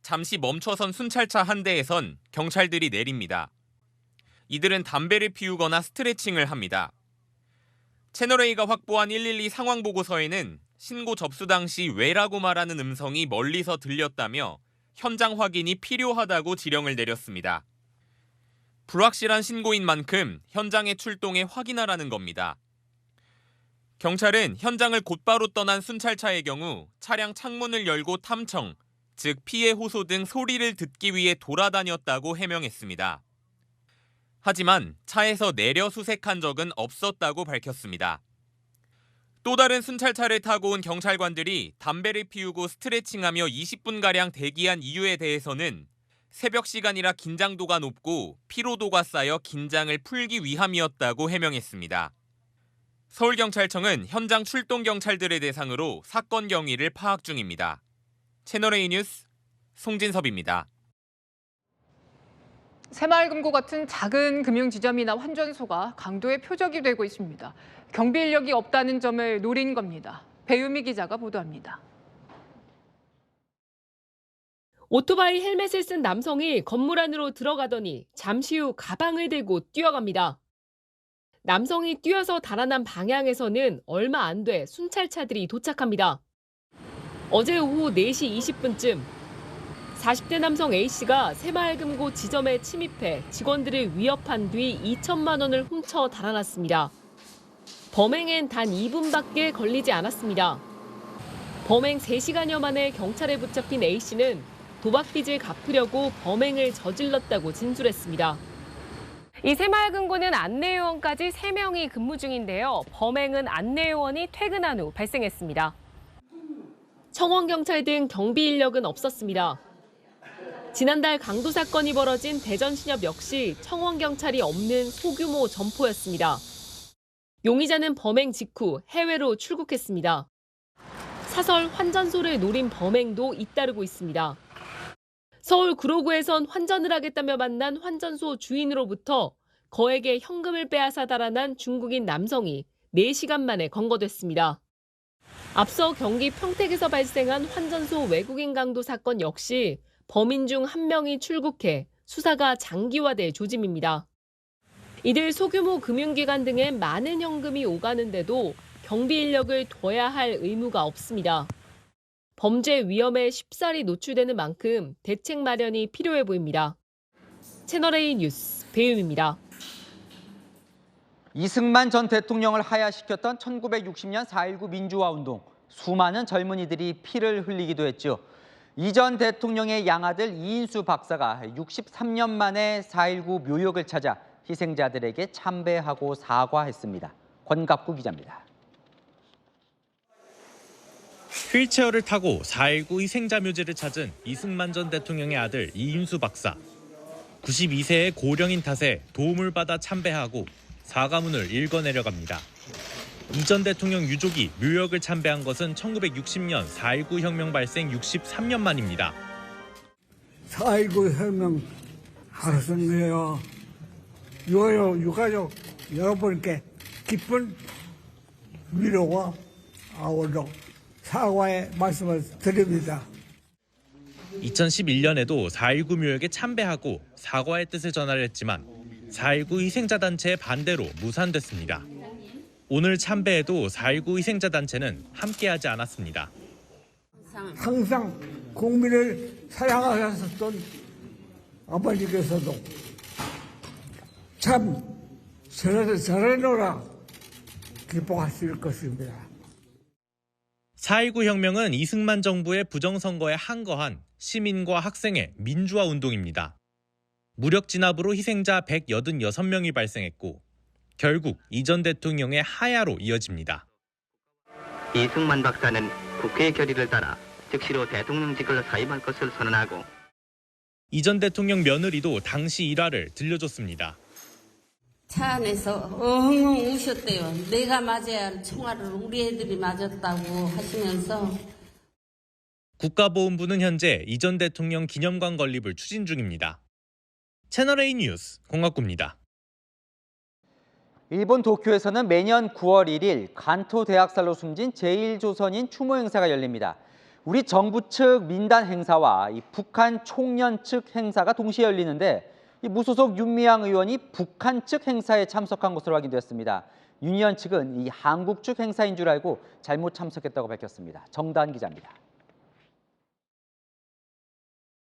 잠시 멈춰선 순찰차 한 대에선 경찰들이 내립니다. 이들은 담배를 피우거나 스트레칭을 합니다. 채널A가 확보한 112 상황 보고서에는 신고 접수 당시 왜라고 말하는 음성이 멀리서 들렸다며 현장 확인이 필요하다고 지령을 내렸습니다. 불확실한 신고인 만큼 현장에 출동해 확인하라는 겁니다. 경찰은 현장을 곧바로 떠난 순찰차의 경우 차량 창문을 열고 탐청, 즉 피해 호소 등 소리를 듣기 위해 돌아다녔다고 해명했습니다. 하지만 차에서 내려 수색한 적은 없었다고 밝혔습니다. 또 다른 순찰차를 타고 온 경찰관들이 담배를 피우고 스트레칭하며 20분가량 대기한 이유에 대해서는 새벽 시간이라 긴장도가 높고 피로도가 쌓여 긴장을 풀기 위함이었다고 해명했습니다. 서울경찰청은 현장 출동 경찰들을 대상으로 사건 경위를 파악 중입니다. 채널A 뉴스 송진섭입니다. 새마을금고 같은 작은 금융지점이나 환전소가 강도의 표적이 되고 있습니다. 경비 인력이 없다는 점을 노린 겁니다. 배유미 기자가 보도합니다. 오토바이 헬멧을 쓴 남성이 건물 안으로 들어가더니 잠시 후 가방을 들고 뛰어갑니다. 남성이 뛰어서 달아난 방향에서는 얼마 안 돼 순찰차들이 도착합니다. 어제 오후 4시 20분쯤 40대 남성 A씨가 새마을금고 지점에 침입해 직원들을 위협한 뒤 2천만 원을 훔쳐 달아났습니다. 범행엔 단 2분밖에 걸리지 않았습니다. 범행 3시간여 만에 경찰에 붙잡힌 A씨는 도박빚을 갚으려고 범행을 저질렀다고 진술했습니다. 이 새마을금고는 안내요원까지 3명이 근무 중인데요. 범행은 안내요원이 퇴근한 후 발생했습니다. 청원경찰 등 경비 인력은 없었습니다. 지난달 강도 사건이 벌어진 대전신협 역시 청원경찰이 없는 소규모 점포였습니다. 용의자는 범행 직후 해외로 출국했습니다. 사설 환전소를 노린 범행도 잇따르고 있습니다. 서울 구로구에선 환전을 하겠다며 만난 환전소 주인으로부터 거액의 현금을 빼앗아 달아난 중국인 남성이 4시간 만에 검거됐습니다. 앞서 경기 평택에서 발생한 환전소 외국인 강도 사건 역시 범인 중 1명이 출국해 수사가 장기화될 조짐입니다. 이들 소규모 금융기관 등에 많은 현금이 오가는데도 경비 인력을 둬야 할 의무가 없습니다. 범죄 위험에 쉽사리 노출되는 만큼 대책 마련이 필요해 보입니다. 채널A 뉴스 배유미입니다. 이승만 전 대통령을 하야시켰던 1960년 4.19 민주화운동. 수많은 젊은이들이 피를 흘리기도 했죠. 이 전 대통령의 양아들 이인수 박사가 63년 만에 4.19 묘역을 찾아 희생자들에게 참배하고 사과했습니다. 권갑구 기자입니다. 휠체어를 타고 4.19 희생자 묘지를 찾은 이승만 전 대통령의 아들 이인수 박사. 92세의 고령인 탓에 도움을 받아 참배하고 사과문을 읽어내려갑니다. 이 전 대통령 유족이 묘역을 참배한 것은 1960년 4.19 혁명 발생 63년 만입니다. 4.19 혁명 하셨네요. 유가족 여러분께 깊은 위로와 아울러 사과의 말씀을 드립니다. 2011년에도 4.19 묘역에 참배하고 사과의 뜻을 전하랬지만 4.19 희생자 단체의 반대로 무산됐습니다. 오늘 참배에도 4.19 희생자 단체는 함께하지 않았습니다. 항상 국민을 사랑하셨던 아버지께서도 참 잘해놓으라 기뻐하실 것입니다. 4.19 혁명은 이승만 정부의 부정선거에 항거한 시민과 학생의 민주화 운동입니다. 무력 진압으로 희생자 186명이 발생했고 결국 이 전 대통령의 하야로 이어집니다. 이승만 박사는 국회의 결의를 따라 즉시로 대통령직을 사임할 것을 선언하고 이 전 대통령 며느리도 당시 일화를 들려줬습니다. 차 안에서 엉엉 우셨대요. 내가 맞아야 할 총알을 우리 애들이 맞았다고 하시면서. 국가보훈부는 현재 이 전 대통령 기념관 건립을 추진 중입니다. 채널A 뉴스 공학구입니다. 일본 도쿄에서는 매년 9월 1일 간토 대학살로 숨진 제1조선인 추모 행사가 열립니다. 우리 정부 측 민단 행사와 이 북한 총련 측 행사가 동시에 열리는데 이 무소속 윤미향 의원이 북한 측 행사에 참석한 것으로 확인됐습니다. 윤 의원 측은 이 한국 측 행사인 줄 알고 잘못 참석했다고 밝혔습니다. 정다은 기자입니다.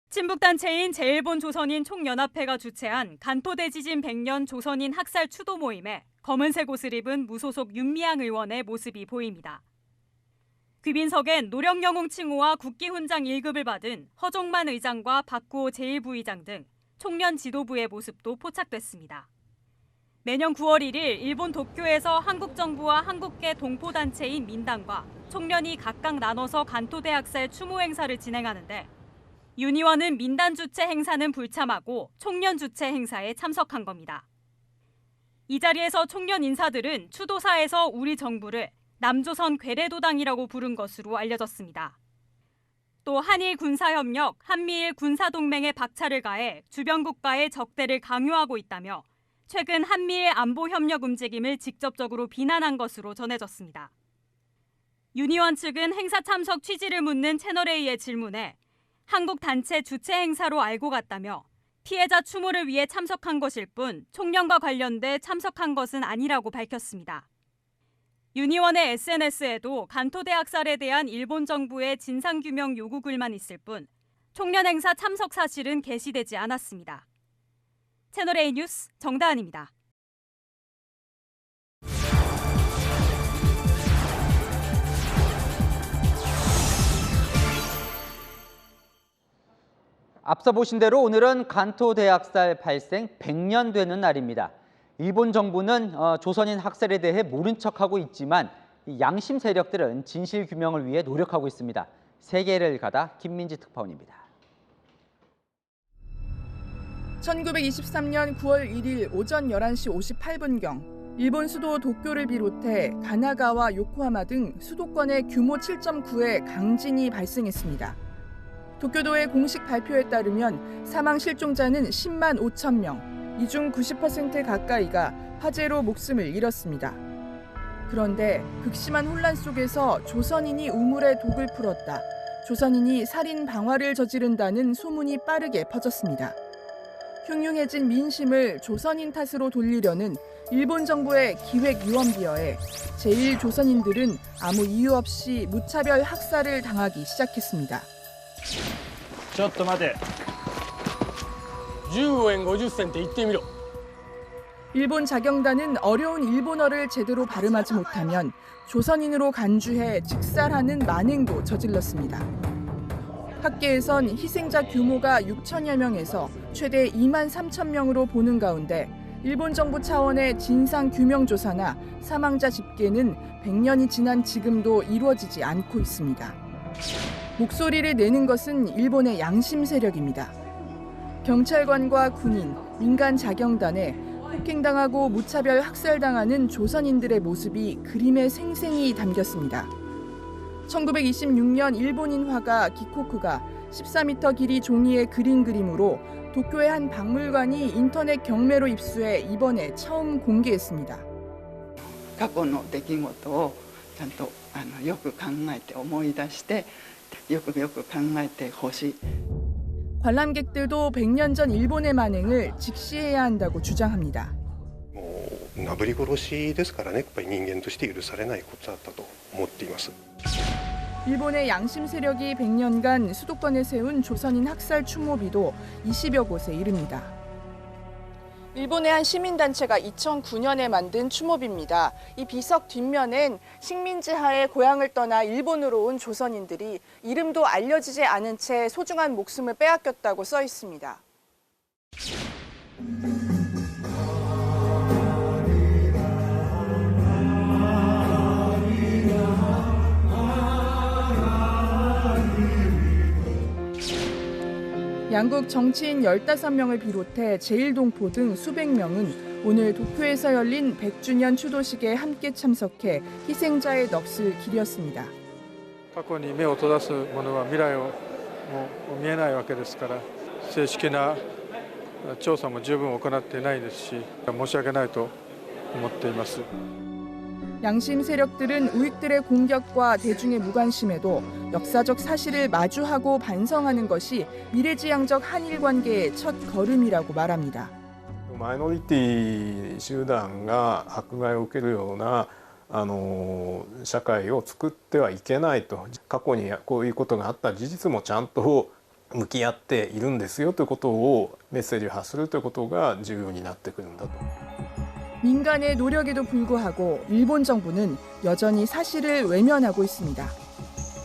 친북단체인 제1본조선인 총연합회가 주최한 간토대지진 100년 조선인 학살 추도 모임에 검은색 옷을 입은 무소속 윤미향 의원의 모습이 보입니다. 귀빈석엔 노령영웅 칭호와 국기훈장 1급을 받은 허종만 의장과 박구호 제1부의장 등 총련 지도부의 모습도 포착됐습니다. 매년 9월 1일 일본 도쿄에서 한국 정부와 한국계 동포단체인 민단과 총련이 각각 나눠서 간토대 학살 추모 행사를 진행하는데 윤 의원은 민단 주최 행사는 불참하고 총련 주최 행사에 참석한 겁니다. 이 자리에서 총련 인사들은 추도사에서 우리 정부를 남조선 괴뢰도당이라고 부른 것으로 알려졌습니다. 또 한일 군사협력, 한미일 군사동맹에 박차를 가해 주변 국가의 적대를 강요하고 있다며 최근 한미일 안보협력 움직임을 직접적으로 비난한 것으로 전해졌습니다. 윤의원 측은 행사 참석 취지를 묻는 채널A의 질문에 한국 단체 주최 행사로 알고 갔다며 피해자 추모를 위해 참석한 것일 뿐 총련과 관련돼 참석한 것은 아니라고 밝혔습니다. 윤 의원의 SNS에도 간토대 학살에 대한 일본 정부의 진상규명 요구 글만 있을 뿐 총련 행사 참석 사실은 게시되지 않았습니다. 채널A 뉴스 정다은입니다. 앞서 보신 대로 오늘은 간토대 학살 발생 100년 되는 날입니다. 일본 정부는 조선인 학살에 대해 모른 척하고 있지만 양심 세력들은 진실 규명을 위해 노력하고 있습니다. 세계를 가다 김민지 특파원입니다. 1923년 9월 1일 오전 11시 58분경 일본 수도 도쿄를 비롯해 가나가와 요코하마 등 수도권에 규모 7.9의 강진이 발생했습니다. 도쿄도의 공식 발표에 따르면 사망 실종자는 10만 5천 명, 이 중 90% 가까이가 화재로 목숨을 잃었습니다. 그런데 극심한 혼란 속에서 조선인이 우물에 독을 풀었다, 조선인이 살인 방화를 저지른다는 소문이 빠르게 퍼졌습니다. 흉흉해진 민심을 조선인 탓으로 돌리려는 일본 정부의 기획유언비어에 제1조선인들은 아무 이유 없이 무차별 학살을 당하기 시작했습니다. ちょっと待て。15円50銭って言ってみろ。 일본 자경단은 어려운 일본어를 제대로 발음하지 못하면 조선인으로 간주해 직살하는 만행도 저질렀습니다. 학계에선 희생자 규모가 6천여 명에서 최대 2만 3천 명으로 보는 가운데 일본 정부 차원의 진상 규명 조사나 사망자 집계는 100년이 지난 지금도 이루어지지 않고 있습니다. 목소리를 내는 것은 일본의 양심 세력입니다. 경찰관과 군인, 민간 자경단에 폭행당하고 무차별 학살당하는 조선인들의 모습이 그림에 생생히 담겼습니다. 1926년 일본인 화가 기코쿠가 14m 길이 종이에 그린 그림으로 도쿄의 한 박물관이 인터넷 경매로 입수해 이번에 처음 공개했습니다. 過去の出来事をちゃんとよく考えて思い出してよく考えてほしい. 관람객들도 100년 전 일본의 만행을 직시해야 한다고 주장합니다. なぶり殺しですからね、やっぱり人間として許されないことだったと思っています. 일본의 양심 세력이 100년간 수도권에 세운 조선인 학살 추모비도 20여 곳에 이릅니다. 일본의 한 시민단체가 2009년에 만든 추모비입니다. 이 비석 뒷면엔 식민지 하에 고향을 떠나 일본으로 온 조선인들이 이름도 알려지지 않은 채 소중한 목숨을 빼앗겼다고 써 있습니다. 양국 정치인 15명을 비롯해 제1동포 등 수백 명은 오늘 도쿄에서 열린 100주년 추도식에 함께 참석해 희생자의 넋을 기렸습니다. 過去に目を閉ざす者は未来をもう見えないわけですから、正式な調査も十分行っていないですし、申し訳ないと思っています. 양심 세력들은 우익들의 공격과 대중의 무관심에도 역사적 사실을 마주하고 반성하는 것이 미래지향적 한일 관계의 첫 걸음이라고 말합니다. マイノリティ集団が迫害を受けるような社会を作ってはいけないと、過去にこういうことがあった事実もちゃんと向き合っているんですよということをメッセージを発するということが重要になってくるんだと. 민간의 노력에도 불구하고 일본 정부는 여전히 사실을 외면하고 있습니다.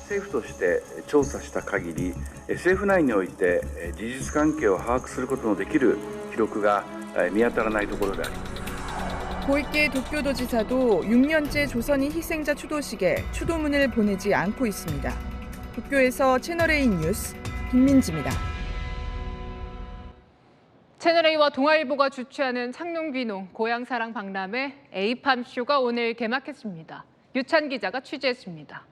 政府として調査した限り、政府内において事実関係を把握することのできる記録が見当たらないところであります. 고이케 도쿄도지사도 6년째 조선인 희생자 추도식에 추도문을 보내지 않고 있습니다. 도쿄에서 채널A 뉴스 김민지입니다. 채널A와 동아일보가 주최하는 창농귀농 고향사랑 박람회 A팜쇼가 오늘 개막했습니다. 유찬 기자가 취재했습니다.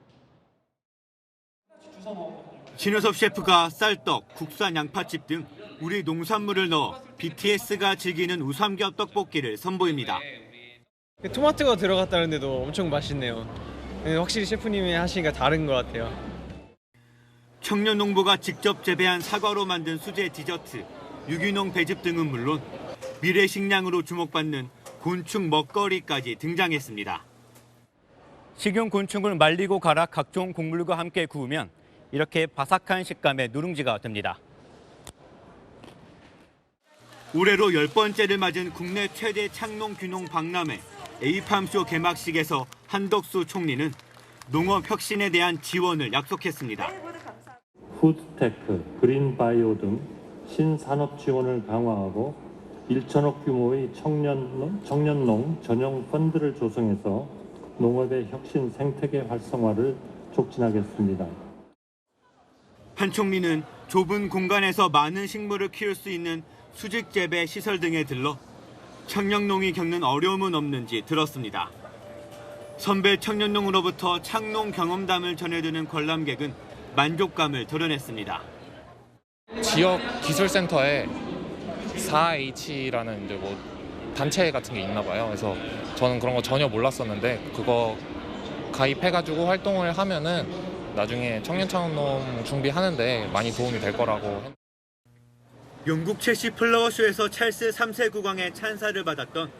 신효섭 셰프가 쌀떡, 국산 양파칩 등 우리 농산물을 넣어 BTS가 즐기는 우삼겹 떡볶이를 선보입니다. 토마토가 들어갔다는데도 엄청 맛있네요. 확실히 셰프님이 하시니까 다른 것 같아요. 청년 농부가 직접 재배한 사과로 만든 수제 디저트, 유기농 배즙 등은 물론 미래 식량으로 주목받는 곤충 먹거리까지 등장했습니다. 식용 곤충을 말리고 갈아 각종 곡물과 함께 구우면 이렇게 바삭한 식감의 누룽지가 됩니다. 올해로 10번째를 맞은 국내 최대 창농 귀농 박람회 에이팜쇼 개막식에서 한덕수 총리는 농업 혁신에 대한 지원을 약속했습니다. 푸드테크, 그린바이오 등 신산업 지원을 강화하고 1천억 규모의 청년농 전용 펀드를 조성해서 농업의 혁신 생태계 활성화를 촉진하겠습니다. 한 총리는 좁은 공간에서 많은 식물을 키울 수 있는 수직 재배 시설 등에 들러 청년농이 겪는 어려움은 없는지 들었습니다. 선배 청년농으로부터 창농 경험담을 전해드는 관람객은 만족감을 드러냈습니다. 지역 기술센터에 4H라는 이제 뭐 단체 같은 게 있나 봐요. 그래서 저는 그런 거 전혀 몰랐었는데 그거 가입해가지고 활동을 하면은 나중에 청년 창업농 준비하는데 많이 도움이 될 거라고. 영국 첼시 플라워쇼에서 찰스 3세 국왕의 찬사를 받았던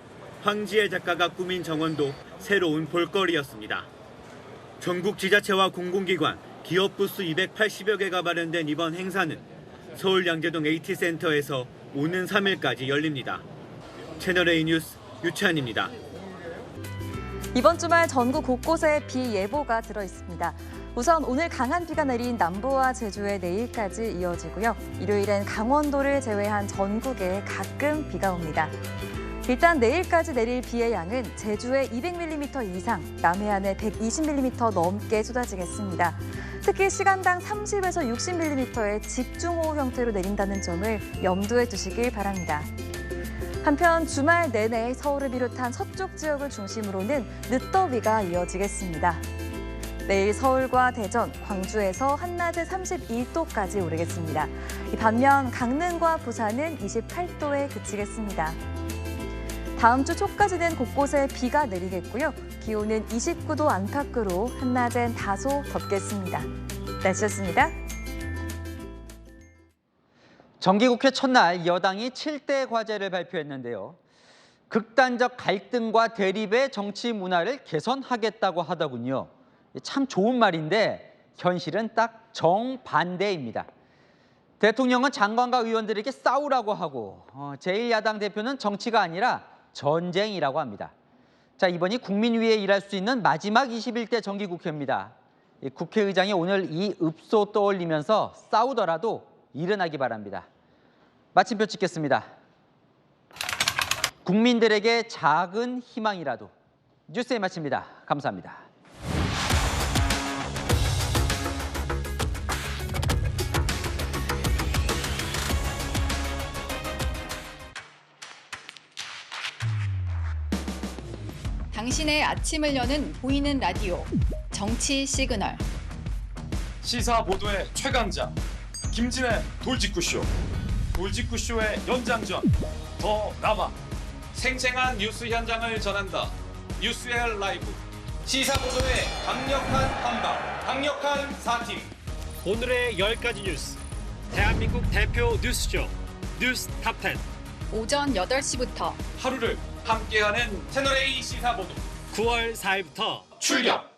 황지혜 작가가 꾸민 정원도 새로운 볼거리였습니다. 전국 지자체와 공공기관, 기업 부스 280여 개가 마련된 이번 행사는 서울 양재동 AT센터에서 오는 3일까지 열립니다. 채널A 뉴스 유찬입니다. 이번 주말 전국 곳곳에 비 예보가 들어 있습니다. 우선 오늘 강한 비가 내린 남부와 제주에 내일까지 이어지고요. 일요일엔 강원도를 제외한 전국에 가끔 비가 옵니다. 일단 내일까지 내릴 비의 양은 제주에 200mm 이상, 남해안에 120mm 넘게 쏟아지겠습니다. 특히 시간당 30에서 60mm의 집중호우 형태로 내린다는 점을 염두에 두시길 바랍니다. 한편 주말 내내 서울을 비롯한 서쪽 지역을 중심으로는 늦더위가 이어지겠습니다. 내일 서울과 대전, 광주에서 한낮에 31도까지 오르겠습니다. 반면 강릉과 부산은 28도에 그치겠습니다. 다음 주 초까지는 곳곳에 비가 내리겠고요. 기온은 29도 안팎으로 한낮엔 다소 덥겠습니다. 날씨였습니다. 정기국회 첫날 여당이 7대 과제를 발표했는데요. 극단적 갈등과 대립의 정치 문화를 개선하겠다고 하더군요. 참 좋은 말인데 현실은 딱 정반대입니다. 대통령은 장관과 의원들에게 싸우라고 하고 제1야당 대표는 정치가 아니라 전쟁이라고 합니다. 자, 이번이 국민 위해 일할 수 있는 마지막 21대 정기국회입니다. 국회의장이 오늘 이 읍소 떠올리면서 싸우더라도 일어나기 바랍니다. 마침표 찍겠습니다. 국민들에게 작은 희망이라도. 뉴스에 마칩니다. 감사합니다. 당신의 아침을 여는 보이는 라디오 정치 시그널. 시사 보도의 최강자 김진애 돌직구쇼. 돌직구쇼의 연장전 더 남아. 생생한 뉴스 현장을 전한다. 뉴스엘 라이브. 시사 보도의 강력한 한방, 강력한 사팀. 오늘의 10가지 뉴스. 대한민국 대표 뉴스쇼 뉴스 탑10. 오전 8시부터 하루를 함께하는 채널A 시사보도 9월 4일부터 출격!